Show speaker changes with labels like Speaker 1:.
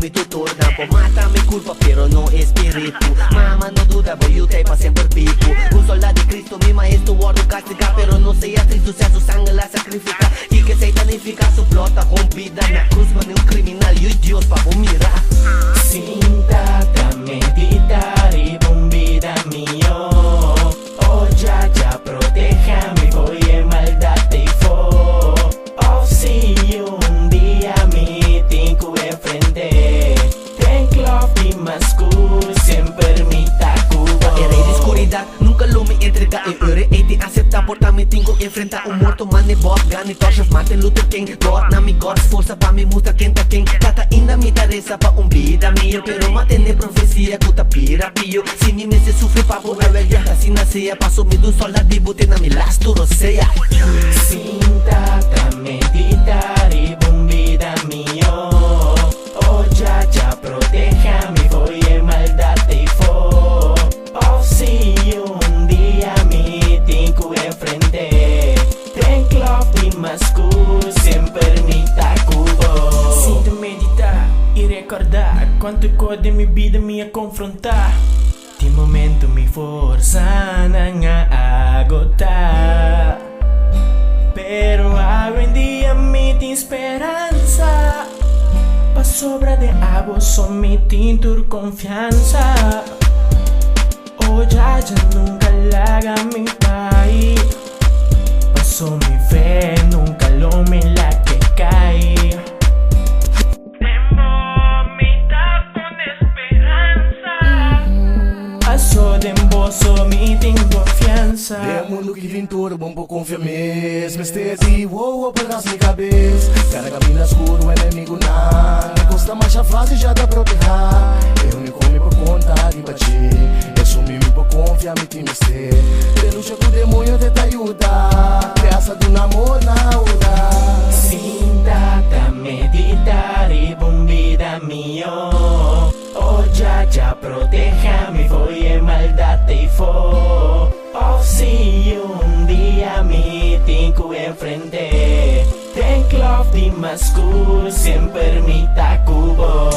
Speaker 1: mi tutor. Campo mata mi culpa pero no espíritu. Mamá no duda, voy a para siempre vivo. Un soldado de Cristo, mi maestro guardo castiga. Pero no sea triste, sea su sangre la sacrifica. Y que satanifica su flota con vida. Na cruz con un criminal y Dios pa' mirar.
Speaker 2: Sintata meditar y bombida mío. Oh ya protéjame, voy en maldad y fo. Oh si un día me tengo enfrente. Ten club y mascul, siempre mi tacuba.
Speaker 1: El rey de oscuridad nunca lo me entrega. El ore te acepta por también tengo enfrenta un muerto man de Bob Gun y Toshef Martin Luther King. God na mi God força pa me mostrar quem tá quem. Tata ainda me tareza pa vida minha. Pero matene profecia cuta pira pio. Se me se sufre pa poder ver ya assim nascia. Passo me do sol de bote na mi last roceia.
Speaker 2: Sintata meditar y bombida mío. Oh ya protéjame, voy en maldad y fo. Oh si un día me tengo enfrente. Ten club y mascul, siempre mi tacubo. Sinto meditar e recordar quanto cor de minha vida me ia confrontar. De momento me força não a agotar. Pero algún día me tem esperança. Pa sobra de água só me tem tur confiança. Oh ya nunca larga mi pai. Paso mi fe, nunca lo me la que cae. Paso de embozo, me tem confiança.
Speaker 3: É mundo que vem todo bom por confiar mesmo. Estesi, uou, pegas minha cabeça. Cara caminho escuro, inimigo não. Custa mais a fase já dá pra proteger. Eu me come por conta de bater. Eu sumi por confiar, me tem mistério. De luta com o demônio te ajuda. Peça do namoro na hora.
Speaker 2: Sintata meditar y bombida mío. Oh ya protéjame, voy en maldad y fo. Oh si un día me tengo enfrente. Ten club y mascul, siempre mi tacubo.